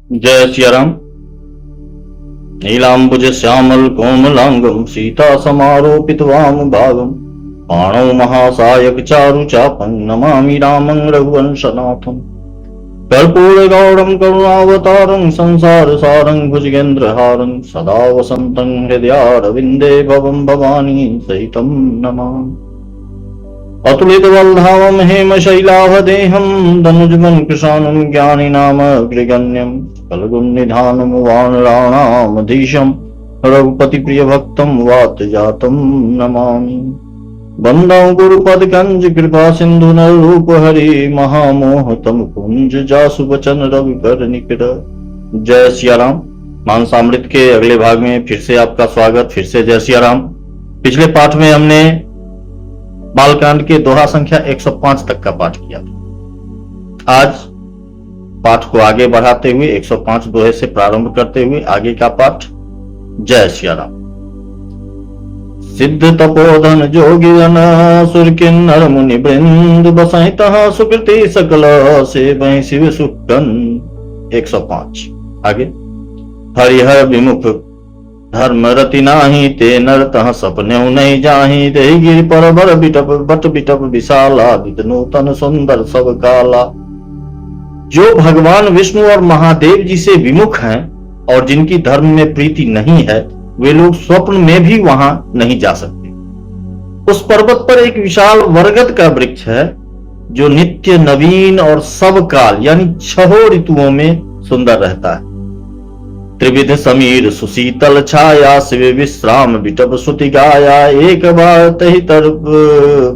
जय सिया राम। नीलांबुज श्यामल कोमलांगम सीता समारोपित वाम भागम पाणौ महासायक चारु चापं नमामि रामं रघुवंशनाथम। कर्पूर गौरम करुणावतारं संसार सारं भुजगेन्द्रहारं सदा वसन्तं हृदयारविन्दे भवं भवानी सहितं नमामि। अतुलित बलधामं हेमशैलाभदेहं धनुजमन कृशानं ज्ञानिनामग्रगण्यं कलगुणनिधानं वानराणामधीशं रघुपतिप्रियभक्तं वातजातं नमामि। वन्दं गुरुपदकंज कृपा सिंधु नररूप हरि महामोहतम कुंज जासु वचन रविकर निकट। जय सिया राम। मानसामृत के अगले भाग में फिर से आपका स्वागत। फिर से जय सिया राम। पिछले पाठ में हमने बालकांड के दोहा संख्या 105 तक का पाठ किया था। आज पाठ को आगे बढ़ाते हुए 105 दोहे से प्रारंभ करते हुए आगे का पाठ। जय सिया राम। सिद्ध तपोधन जोगी सुर किन्नर मुनि वृंद बसाई तहा सुकृति सकल से वही शिव सुकन। 105 आगे। हरिहर विमुख धर्म रति नाही ते नर तह सपने नहीं जाही ते गिर पर बर बिटप बट बिटप विशाला विद नूतन सुंदर सब काला। जो भगवान विष्णु और महादेव जी से विमुख हैं और जिनकी धर्म में प्रीति नहीं है, वे लोग स्वप्न में भी वहां नहीं जा सकते। उस पर्वत पर एक विशाल बरगद का वृक्ष है जो नित्य नवीन और सब काल यानी 6 ऋतुओं में सुंदर रहता है। त्रिविध समीर सुशीतल छाया शिव विश्राम बिटप सुति गाया एक बार तहि तर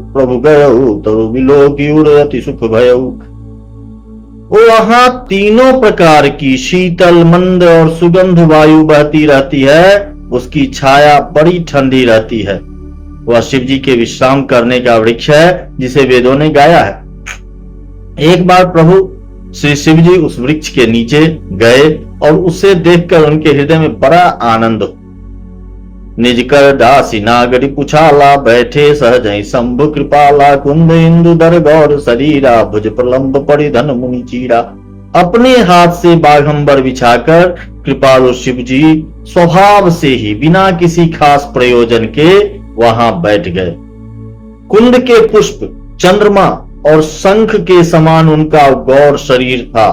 प्रभु गयऊ तरु बिलोकी उड़ अति सुख भयऊ। वहां तीनों प्रकार की शीतल मंद और सुगंध वायु बहती रहती है। उसकी छाया बड़ी ठंडी रहती है। वह शिव जी के विश्राम करने का वृक्ष है जिसे वेदों ने गाया है। एक बार प्रभु श्री शिव जी उस वृक्ष के नीचे गए और उसे देखकर उनके हृदय में बड़ा आनंद हो। निज कर दासी नागरी पुछाला बैठे सहज शंभु कृपाला कुंद इंदु दर गौर शरीरा भुज प्रलंब परिधन मुनि चीरा। अपने हाथ से बाघंबर बिछाकर कृपालु शिव जी स्वभाव से ही बिना किसी खास प्रयोजन के वहां बैठ गए। कुंद के पुष्प चंद्रमा और शंख के समान उनका गौर शरीर था।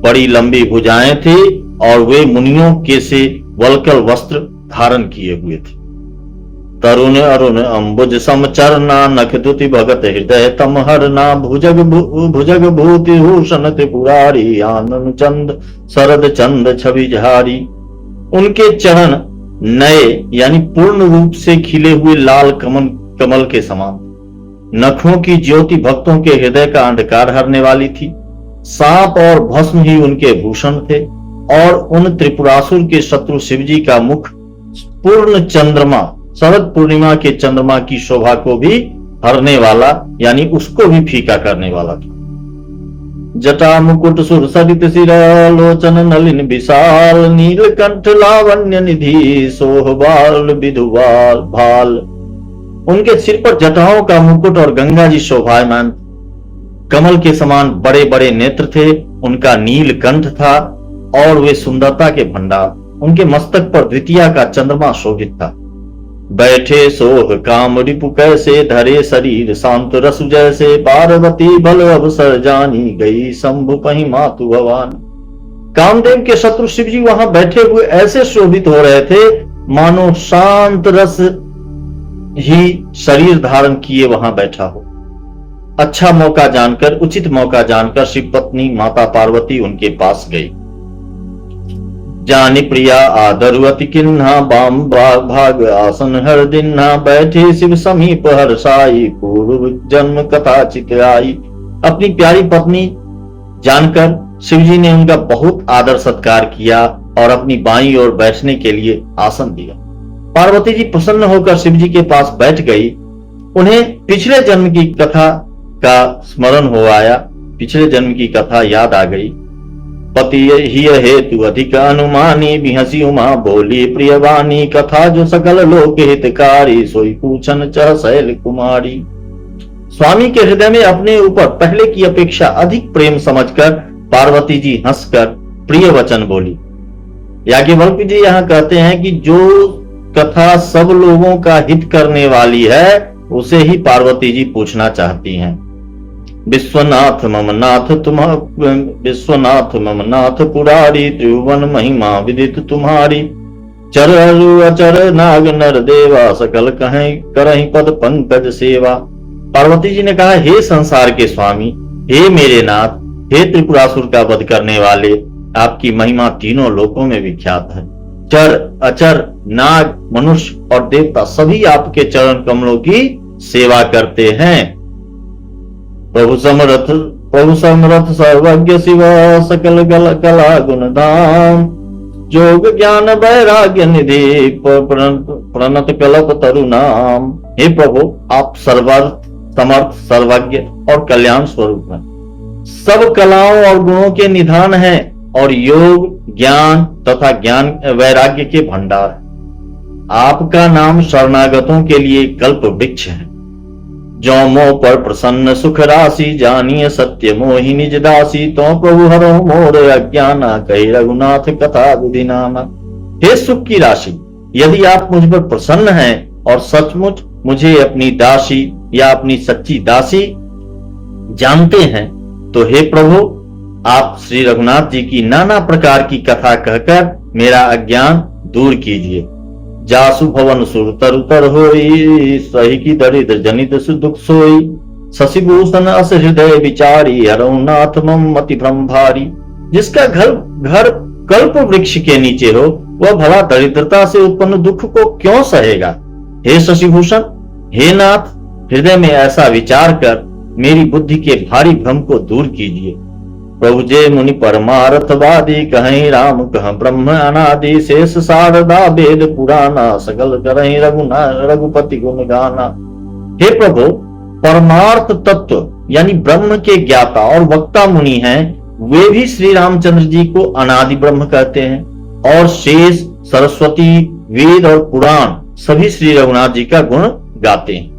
बड़ी लंबी भुजाएं थी और वे मुनियों के से वल्कल वस्त्र धारण किए हुए थे। तरुण अरुण अंबुज समचरना नख दुति भगत हृदय तम हरना भुजग भूति भूषण त्रिपुरारी आनंद चंद शरद चंद छवि झारी। उनके चरण नए यानी पूर्ण रूप से खिले हुए लाल कमल के समान। नखों की ज्योति भक्तों के हृदय का अंधकार हरने वाली थी। सांप और भस्म ही उनके भूषण थे और उन त्रिपुरासुर के शत्रु शिवजी का मुख पूर्ण चंद्रमा शरद पूर्णिमा के चंद्रमा की शोभा को भी हरने वाला यानी उसको भी फीका करने वाला था। जटा मुकुट सुर सरित सिर लोचन नलिन विशाल नीलकंठ लावण्य निधि सोहबाल विधुवाल भाल। उनके सिर पर जटाओं का मुकुट और गंगा जी शोभायमान। कमल के समान बड़े बड़े नेत्र थे। उनका नील कंठ था और वे सुंदरता के भंडार। उनके मस्तक पर द्वितीया का चंद्रमा शोभित था। बैठे सोह काम रिपु कैसे धरे शरीर शांत रसु जैसे पार्वती बल अवसर जानी गई शंभु पही मातु भवान। कामदेव के शत्रु शिव जी वहां बैठे हुए ऐसे शोभित हो रहे थे मानो शांत रस ही शरीर धारण किए वहां बैठा हो। अच्छा मौका जानकर उचित मौका जानकर शिव पत्नी माता पार्वती उनके पास गई। जानी प्रिया आदरवती किन्हा बाम भाग आसन हर दिन्हा बैठे शिव समीप हर्षाई पूर्व जन्म कथा चित आई। अपनी प्यारी पत्नी जानकर शिवजी ने उनका बहुत आदर सत्कार किया और अपनी बाईं ओर बैठने के लिए आसन दिया। पार्वती जी प्रसन्न होकर शिव जी के पास बैठ गई। उन्हें पिछले जन्म की कथा का स्मरण हो आया। पिछले जन्म की कथा याद आ गई। पति ही हेतु अधिक अनुमानी बिहसी उमा बोली प्रियवाणी कथा जो सकल लोक हितकारी सोई पूछन चह शैल कुमारी। स्वामी के हृदय में अपने ऊपर पहले की अपेक्षा अधिक प्रेम समझकर पार्वती जी हंसकर प्रिय वचन बोली। याज्ञवल्क्य जी यहाँ कहते हैं कि जो कथा सब लोगों का हित करने वाली है उसे ही पार्वती जी पूछना चाहती हैं। विश्वनाथ मम नाथ पुरारी, त्रिभुवन महिमा विदित तुम्हारी। चर अरु अचर नाग नर देवा, सकल कहीं करहीं पद पंकज सेवा। पार्वती जी ने कहा, हे संसार के स्वामी, हे मेरे नाथ, हे त्रिपुरासुर का वध करने वाले, आपकी महिमा तीनों लोकों में विख्यात है। चर अचर नाग मनुष्य और देवता सभी आपके चरण कमलों की सेवा करते हैं। प्रभु समर्थ सर्वज्ञ शिव, सकल कला गुण धाम। जोग ज्ञान वैराग्य निधि, प्रणत कल्प तरुनाम। हे प्रभु, आप सर्वर्थ समर्थ सर्वज्ञ और कल्याण स्वरूप हैं, सब कलाओं और गुणों के निधान हैं और योग ज्ञान तथा ज्ञान वैराग्य के भंडार। आपका नाम शरणागतों के लिए कल्प वृक्ष है। जो मोह पर प्रसन्न सुख राशि, जानिए सत्य मोहि निज दासी। तो प्रभु हरो मोर अज्ञाना, कही रघुनाथ कथा विधि नाना। हे सुख की राशि, यदि आप मुझ पर प्रसन्न हैं और सचमुच मुझे अपनी दासी या अपनी सच्ची दासी जानते हैं, तो हे प्रभु, आप श्री रघुनाथ जी की नाना प्रकार की कथा कहकर मेरा अज्ञान दूर कीजिए। जासु भवन सुर तरु तर होई, सही की दरिद्र जनित सुख सोई। शशिभूषण अस हृदय विचारी, हरऊ नाथ मम मति भ्रम भारी। जिसका घर कल्प वृक्ष के नीचे हो, वह भला दरिद्रता से उत्पन्न दुख को क्यों सहेगा। हे शशिभूषण, हे नाथ, हृदय में ऐसा विचार कर मेरी बुद्धि के भारी भ्रम को दूर कीजिए। प्रभु जे मुनि परमार्थवादी, कहीं राम कह ब्रह्म अनादि। शेष शारदा वेद पुराना, सकल करहीं रघुपति गुण गाना। हे प्रभु, परमार्थ तत्व यानी ब्रह्म के ज्ञाता और वक्ता मुनि हैं, वे भी श्री रामचंद्र जी को अनादि ब्रह्म कहते हैं। और शेष सरस्वती वेद और पुराण सभी श्री रघुनाथ जी का गुण गाते हैं।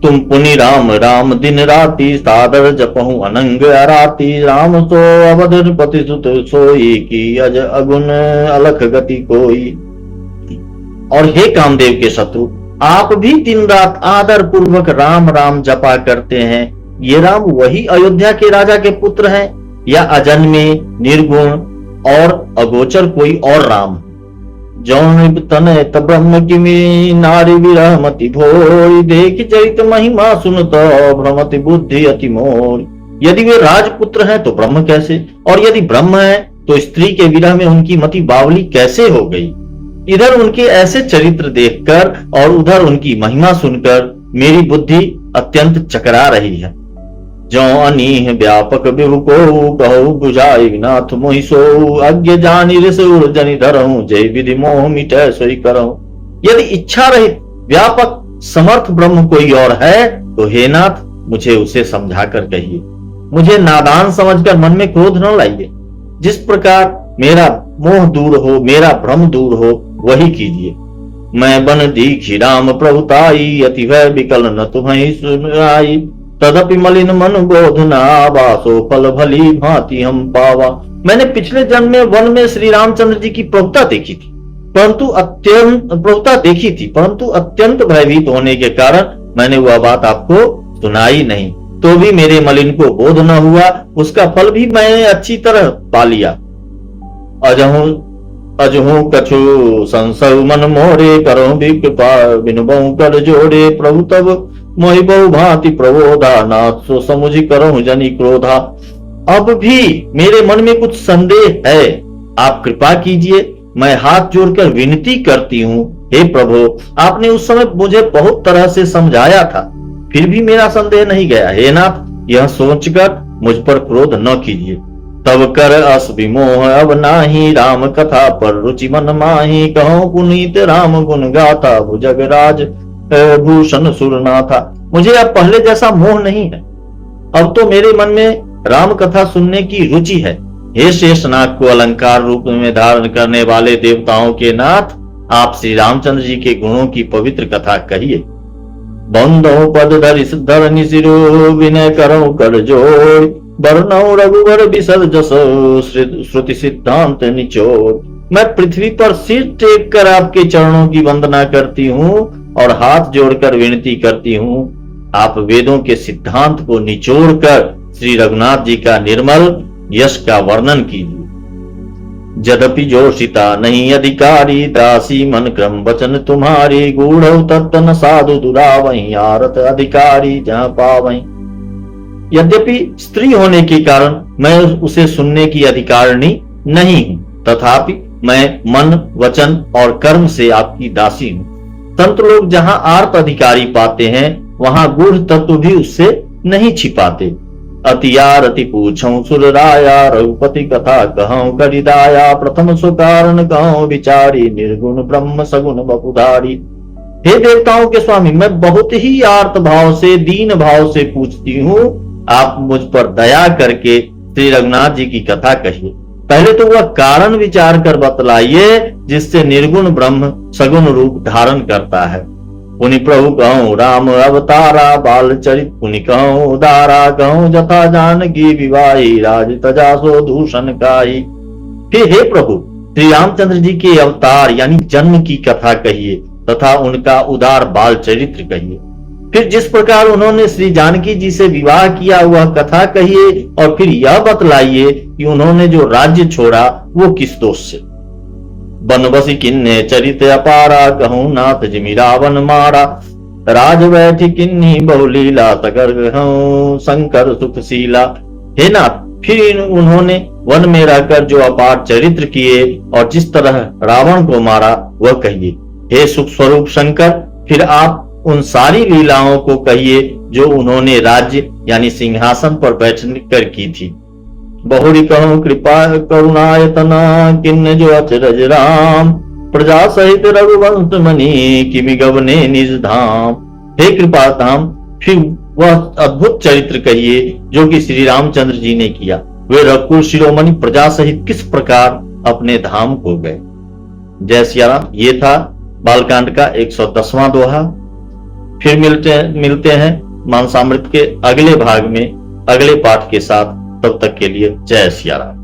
तुम पुनि राम राम दिन राति, सादर जपहु अनंग अराती। राम सो अवधर पति सुत सोई, की अज अगुन अलख गति कोई। और हे कामदेव के शत्रु, आप भी दिन रात आदर पूर्वक राम राम जपा करते हैं। ये राम वही अयोध्या के राजा के पुत्र हैं या अजन्मे निर्गुण और अगोचर कोई और राम? जौन तनय त ब्रह्म किमी, नारी विरहमति भोरी। देख चरित महिमा सुनत, भ्रमति बुद्धि अति मोर। यदि वे राजपुत्र हैं तो ब्रह्म कैसे, और यदि ब्रह्म है तो स्त्री के विरह में उनकी मति बावली कैसे हो गई। इधर उनके ऐसे चरित्र देखकर और उधर उनकी महिमा सुनकर मेरी बुद्धि अत्यंत चकरा रही है। जो अनीह व्यापक विभु को, कहु बुझाई नाथ मोहि सो। अज्ञ जानी ऋषुर जनि धरहु, जय विधि मोह मिटै सोई करहु। यदि इच्छा रहित व्यापक समर्थ ब्रह्म कोई और है तो हे नाथ, मुझे उसे समझा कर कहिए। मुझे नादान समझकर मन में क्रोध न लाइए। जिस प्रकार मेरा मोह दूर हो, मेरा भ्रम दूर हो, वही कीजिए। मैं बन दीखी राम प्रभुताई, अति भय विकल न तुम्हें सुनाई। तदपि मलिन मन बोध न आवा, सो फल भली भांति हम पावा। मैंने पिछले जन्म में वन में श्री रामचंद्र जी की प्रभुता देखी थी, परंतु अत्यंत भयभीत होने के कारण मैंने वह बात आपको सुनाई नहीं। तो भी मेरे मलिन को बोध न हुआ, उसका फल भी मैंने अच्छी तरह पा लिया। अजहू कछु संसव मन मोरे, करो भी कृपा बिनु बहु कर जोड़े। प्रभु तब मोहि बहु भांति प्रबोधा, नाथ सो समुझ करहु जनि क्रोधा। अब भी मेरे मन में कुछ संदेह है, आप कृपा कीजिए। मैं हाथ जोड़कर विनती करती हूँ, हे प्रभु, आपने उस समय मुझे बहुत तरह से समझाया था, फिर भी मेरा संदेह नहीं गया। हे नाथ, यह सोचकर मुझ पर क्रोध न कीजिए। तब कर अस विमोह अब नाही, राम कथा पर रुचि मन माही। कहो पुनीत राम गुण गाथा, भुजगराज भूषण सुरनाथा। मुझे अब पहले जैसा मोह नहीं है, अब तो मेरे मन में राम कथा सुनने की रुचि है। हे शेषनाग को अलंकार रूप में धारण करने वाले देवताओं के नाथ, आप श्री रामचंद्र जी के गुणों की पवित्र कथा कहिए। बंदो पद धरि धरनि सिरो, विनय करो कर जोड़। वर्णौ रघुवर बिसर जसो श्रुति सिद्धांत निचोर। मैं पृथ्वी पर सिर टेक कर आपके चरणों की वंदना करती हूँ और हाथ जोड़कर विनती करती हूँ, आप वेदों के सिद्धांत को निचोड़ कर श्री रघुनाथ जी का निर्मल यश का वर्णन कीजिए। यद्यपि जोशिता नहीं अधिकारी, दासी मन क्रम वचन तुम्हारी, गूढ़ तत्व न साधु दुरावहीं, आरत अधिकारी जहां पावहीं। यद्यपि स्त्री होने के कारण मैं उसे सुनने की अधिकारिणी नहीं हूं, तथापि मैं मन वचन और कर्म से आपकी दासी हूं। संत लोग जहां आर्त अधिकारी पाते हैं, वहां गूढ़ तत्व भी उससे नहीं छिपाते। अतियार अति पूछऊं सुर राया, रघुपति कथा कहूं करिदाया, प्रथम सो कारण कहूं विचारी, निर्गुण ब्रह्म सगुण बपुधारी। हे देवताओं के स्वामी, मैं बहुत ही आर्त भाव से दीन भाव से पूछती हूँ, आप मुझ पर दया करके श्री रघुनाथ जी की कथा कहिए। पहले तो वह कारण विचार कर बतलाइए जिससे निर्गुण ब्रह्म सगुण रूप धारण करता है। पुनि प्रभु कहूं राम अवतारा, बाल चरित पुनि कहूं उदारा, कहूं जथा जानकी विवाही, राज तजा सो दूषण काई। फिर हे प्रभु, श्री रामचंद्र जी के अवतार यानी जन्म की कथा कहिए तथा उनका उदार बाल चरित्र कहिए। फिर जिस प्रकार उन्होंने श्री जानकी जी से विवाह किया वह कथा कहिए, और फिर यह बतलाइए कि उन्होंने जो राज्य छोड़ा वो किस दोष से। बनबसी किन्ने चरित अपारा, कहूं नाथ जिमि रावण मारा, राज बैठी किन्नी बहुलीला, सगर कहूं शंकर सुखशीला। हे नाथ, फिर उन्होंने वन में रहकर जो अपार चरित्र किए और जिस तरह रावण को मारा वह कहिए। हे सुख स्वरूप शंकर, फिर आप उन सारी लीलाओं को कहिए जो उन्होंने राज्य यानी सिंहासन पर बैठकर की थी। बहुरी कहूं कृपा करुणायतना, किन्न जो अचरज राम, प्रजा सहित रघुवंश मणि, किमि गवने निज धाम। हे कृपा धाम, फिर वह अद्भुत चरित्र कहिए जो कि श्री रामचंद्र जी ने किया। वे रघुकुल शिरोमणि प्रजा सहित किस प्रकार अपने धाम को गए। जय सिया राम। ये था बालकांड का 110वां दोहा। फिर मिलते हैं मानसामृत के अगले भाग में अगले पाठ के साथ। तब तक के लिए जय सिया राम।